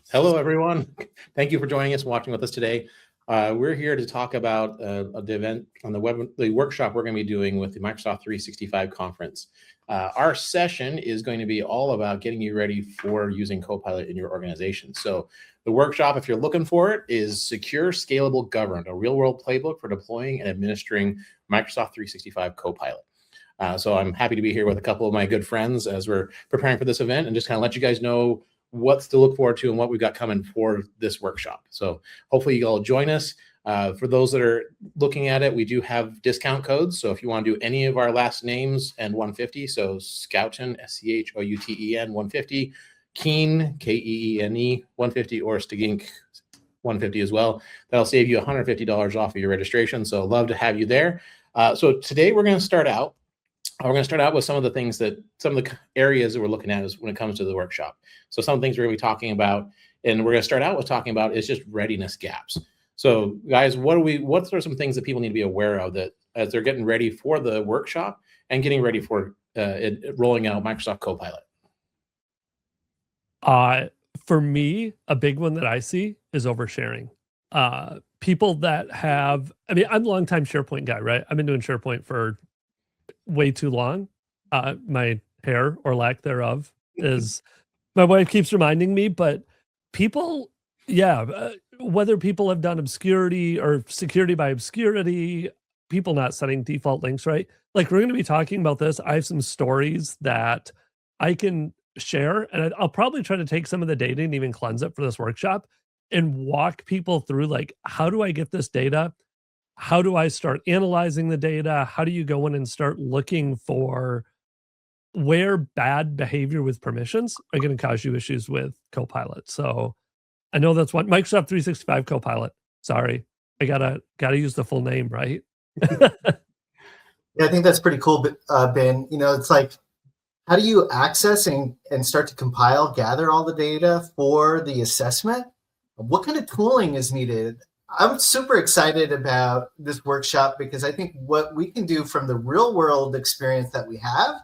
Hello, everyone. Thank you for joining us and watching with us today. We're here to talk about the event on the workshop we're going to be doing with the Microsoft 365 conference. Our session is going to be all about getting you ready for using Copilot in your organization. So the workshop, if you're looking for it, is Secure, Scalable, Governed, a real-world playbook for deploying and administering Microsoft 365 Copilot. So I'm happy to be here with a couple of my good friends as we're preparing for this event and just kind of let you guys know what's to look forward to and what we've got coming for this workshop. So hopefully you all join us. For those that are looking at it, we do have discount codes. So if you want to do any of our last names and 150, so Schouten, SCHOUTEN 150, Keen, KEENE 150, or Stigink 150 as well. That'll save you $150 off of your registration. So love to have you there. So today we're going to start out. We're going to start out with some of the areas that we're looking at is when it comes to the workshop. So some things we're going to be talking about, and we're going to start out with talking about is just readiness gaps. So guys, what are some things that people need to be aware of that as they're getting ready for the workshop and getting ready for rolling out Microsoft Copilot? For me, a big one that I see is oversharing. People that have, I'm a longtime SharePoint guy, right? I've been doing SharePoint for way too long. My hair or lack thereof is, my wife keeps reminding me, but people, whether people have done obscurity or security by obscurity, people not setting default links, right? Like we're going to be talking about this. I have some stories that I can share, and I'll probably try to take some of the data and even cleanse it for this workshop and walk people through, like, how do I get this data? How do I start analyzing the data? How do you go in and start looking for where bad behavior with permissions are going to cause you issues with Copilot? So I know that's what Microsoft 365 Copilot. Sorry, I gotta use the full name, right? Yeah, I think that's pretty cool, Ben. You know, it's like, how do you access and start to compile, gather all the data for the assessment? What kind of tooling is needed? I'm super excited about this workshop because I think what we can do from the real world experience that we have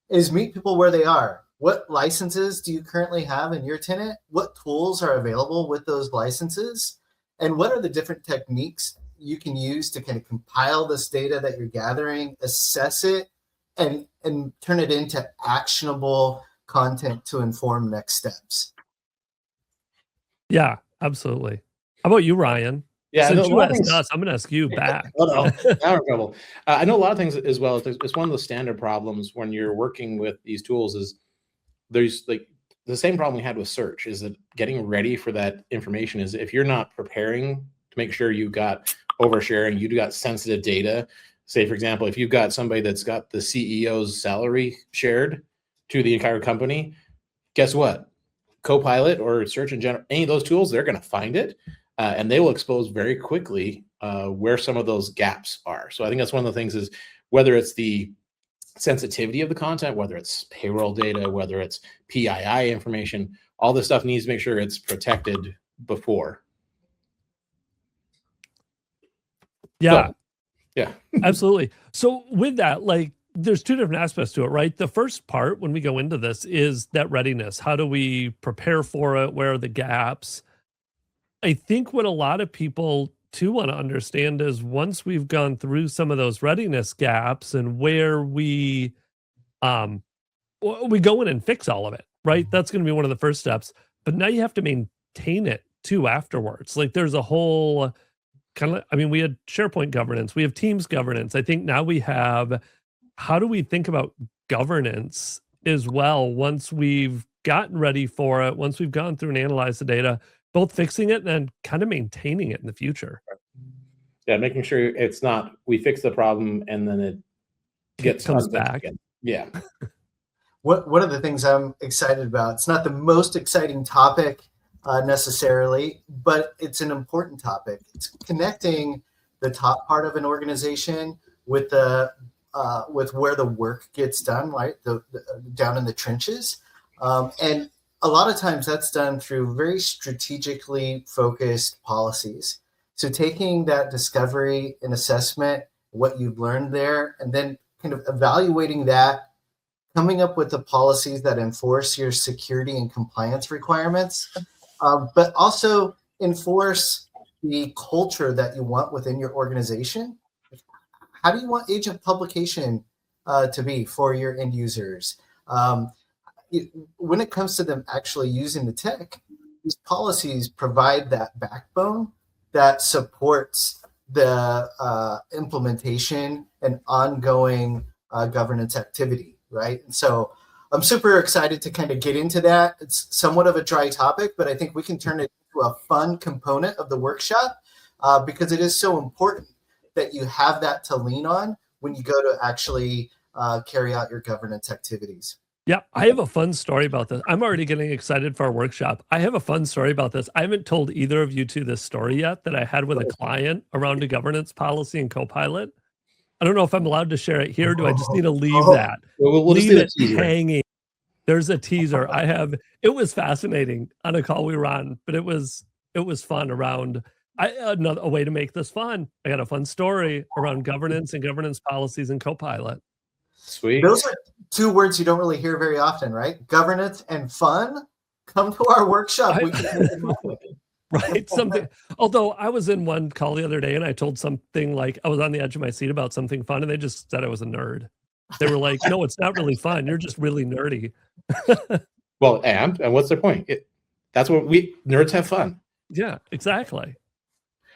is meet people where they are. What licenses do you currently have in your tenant? What tools are available with those licenses? And what are the different techniques you can use to kind of compile this data that you're gathering, assess it, and turn it into actionable content to inform next steps? Yeah, absolutely. How about you, Ryan? Yeah, Since you asked us, I'm going to ask you back. Oh, no, now we're in trouble. I know a lot of things as well. It's one of the standard problems when you're working with these tools is there's like the same problem we had with search is that getting ready for that information is if you're not preparing to make sure you've got oversharing, you've got sensitive data. Say, for example, if you've got somebody that's got the CEO's salary shared to the entire company, guess what? Copilot or Search Engine, any of those tools, they're going to find it, and they will expose very quickly where some of those gaps are. So I think that's one of the things is whether it's the sensitivity of the content, whether it's payroll data, whether it's PII information, all this stuff needs to make sure it's protected before. Yeah. So, yeah, absolutely. So with that, like, there's two different aspects to it, right? The first part when we go into this is that readiness. How do we prepare for it? Where are the gaps? I think what a lot of people too want to understand is once we've gone through some of those readiness gaps and where we go in and fix all of it, right? That's going to be one of the first steps. But now you have to maintain it too afterwards. Like there's a whole kind of, we had SharePoint governance, we have Teams governance. I think now we have, how do we think about governance as well once we've gotten ready for it, once we've gone through and analyzed the data, both fixing it and then kind of maintaining it in the future. Yeah, making sure it's not, we fix the problem and then it comes back. Again. Yeah. One of the things I'm excited about, it's not the most exciting topic necessarily, but it's an important topic. It's connecting the top part of an organization with where the work gets done, right? Down in the trenches. And a lot of times that's done through very strategically focused policies. So taking that discovery and assessment, what you've learned there, and then kind of evaluating that, coming up with the policies that enforce your security and compliance requirements, but also enforce the culture that you want within your organization. How do you want agent publication to be for your end users? When it comes to them actually using the tech, these policies provide that backbone that supports the implementation and ongoing governance activity, right? And so I'm super excited to kind of get into that. It's somewhat of a dry topic, but I think we can turn it into a fun component of the workshop because it is so important that you have that to lean on when you go to actually carry out your governance activities. Yeah, I have a fun story about this. I'm already getting excited for our workshop. I have a fun story about this. I haven't told either of you two this story yet that I had with a client around a governance policy in Copilot. I don't know if I'm allowed to share it here. Do I just need to leave that? We'll just leave leave it hanging. There's a teaser. It was fascinating on a call we were on, but it was fun around a way to make this fun. I got a fun story around governance and governance policies in Copilot. Sweet. Those are two words you don't really hear very often, right? Governance and fun. Come to our workshop. We can make it happen. Right. Something. Although I was in one call the other day and I told something like I was on the edge of my seat about something fun, and they just said I was a nerd. They were like, "No, it's not really fun. You're just really nerdy." Well, and what's their point? That's what nerds have fun. Yeah, exactly.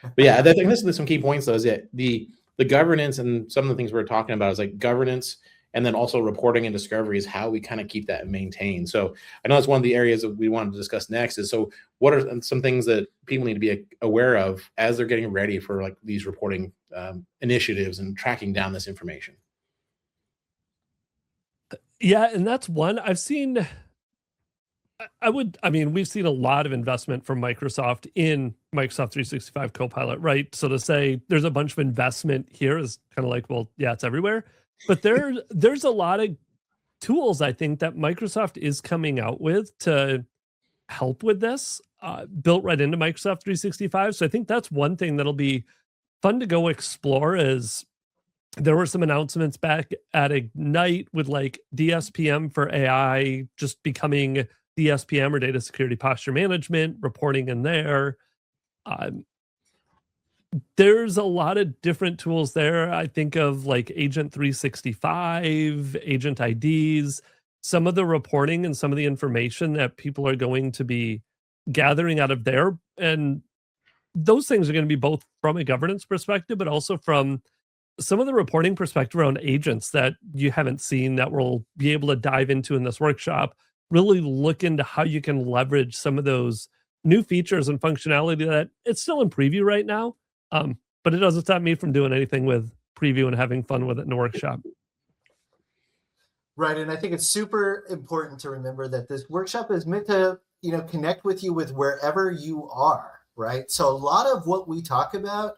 But yeah, I think this is some key points though. Is that the governance and some of the things we're talking about is like governance. And then also reporting and discovery is how we kind of keep that maintained. So I know that's one of the areas that we wanted to discuss next is, so what are some things that people need to be aware of as they're getting ready for like these reporting initiatives and tracking down this information? Yeah, and that's one I've seen. We've seen a lot of investment from Microsoft in Microsoft 365 Copilot, right? So to say there's a bunch of investment here is kind of like, well, yeah, it's everywhere. But there's a lot of tools I think that Microsoft is coming out with to help with this, built right into Microsoft 365. So I think that's one thing that'll be fun to go explore. Is there were some announcements back at Ignite with like DSPM for AI just becoming DSPM or data security posture management, reporting in there. There's a lot of different tools there. I think of like Agent 365, Agent IDs, some of the reporting and some of the information that people are going to be gathering out of there. And those things are going to be both from a governance perspective, but also from some of the reporting perspective around agents that you haven't seen that we'll be able to dive into in this workshop. Really look into how you can leverage some of those new features and functionality that it's still in preview right now. But it doesn't stop me from doing anything with preview and having fun with it in the workshop. Right, and I think it's super important to remember that this workshop is meant to, connect with you with wherever you are, right? So a lot of what we talk about,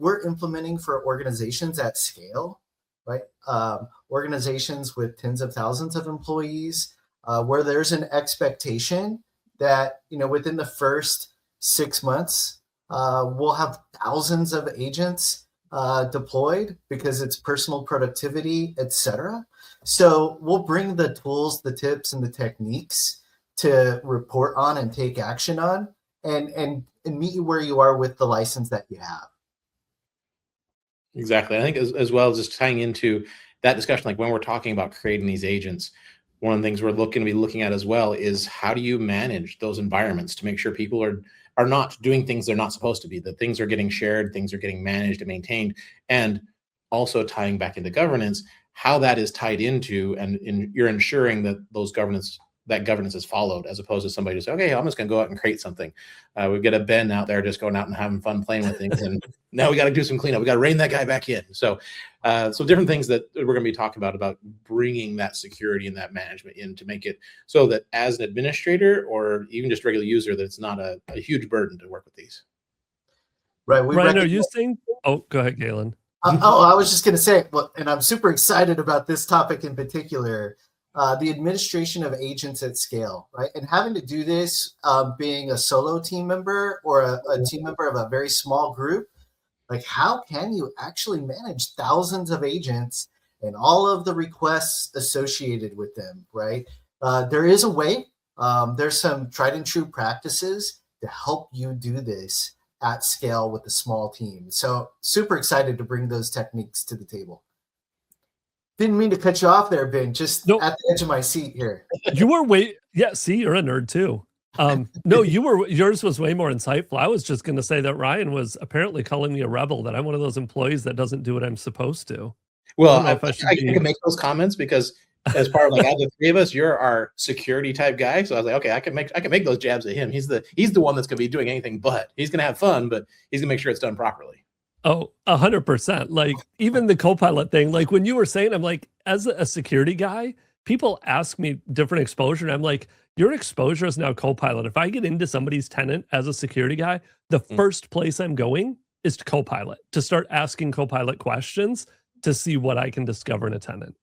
we're implementing for organizations at scale, right? Organizations with tens of thousands of employees, where there's an expectation that, within the first 6 months, we'll have thousands of agents deployed because it's personal productivity, et cetera. So we'll bring the tools, the tips, and the techniques to report on and take action on and meet you where you are with the license that you have. Exactly. I think as well as just tying into that discussion, like when we're talking about creating these agents, one of the things we're looking at as well is how do you manage those environments to make sure people are not doing things they're not supposed to be, that things are getting shared, things are getting managed and maintained, and also tying back into governance, how that is tied into, and you're ensuring that governance is followed, as opposed to somebody just, okay, I'm just going to go out and create something. We've got a Ben out there just going out and having fun playing with things, and now we got to do some cleanup. We got to rein that guy back in. So different things that we're going to be talking about bringing that security and that management in to make it so that as an administrator or even just regular user, that it's not a huge burden to work with these. Right. Ryan, are you saying? Oh, go ahead, Galen. I was just going to say, well, and I'm super excited about this topic in particular. the administration of agents at scale, right? And having to do this being a solo team member or a team member of a very small group, like how can you actually manage thousands of agents and all of the requests associated with them, right? There is a way. There's some tried and true practices to help you do this at scale with a small team. So super excited to bring those techniques to the table. Didn't mean to cut you off there, Ben, just Nope. at the edge of my seat here. You were yeah, see, you're a nerd too. No, yours was way more insightful. I was just going to say that Ryan was apparently calling me a rebel, that I'm one of those employees that doesn't do what I'm supposed to. Well, I can make those comments because as part of like out of the three of us, you're our security type guy. So I was like, okay, I can make those jabs at him. He's the one that's going to be doing anything but. He's going to have fun, but he's going to make sure it's done properly. Oh, 100%. Like even the Copilot thing, like when you were saying, I'm like, as a security guy, people ask me different exposure, and I'm like, your exposure is now Copilot. If I get into somebody's tenant as a security guy, the first place I'm going is to Copilot, to start asking Copilot questions to see what I can discover in a tenant.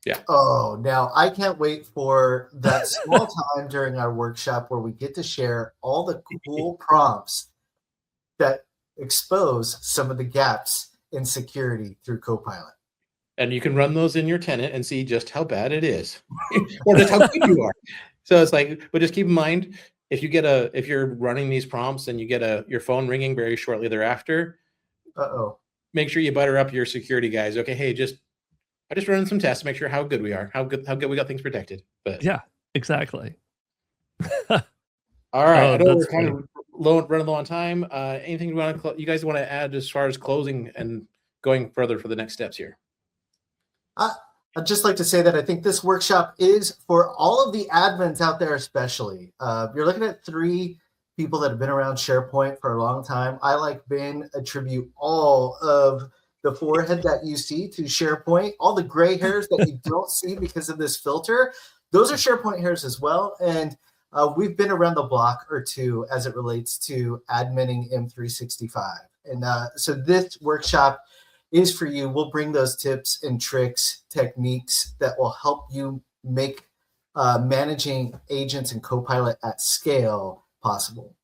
Yeah. Oh, now I can't wait for that small time during our workshop where we get to share all the cool prompts that expose some of the gaps in security through Copilot. And you can run those in your tenant and see just how bad it is, or just how good you are. So it's like, but just keep in mind, if you're running these prompts and you get your phone ringing very shortly thereafter, make sure you butter up your security guys. Okay, hey, I just running some tests to make sure how good we are, how good we got things protected. But yeah, exactly. All right, I know we're kind of running low on time. Anything you guys want to add as far as closing and going further for the next steps here? I'd just like to say that I think this workshop is for all of the admins out there, especially. You're looking at 3 people that have been around SharePoint for a long time. I, like Ben, attribute all of the forehead that you see to SharePoint, all the gray hairs that you don't see because of this filter. Those are SharePoint hairs as well. And we've been around the block or two as it relates to adminning M365. And so this workshop is for you. We'll bring those tips and tricks, techniques that will help you make managing agents and Copilot at scale possible.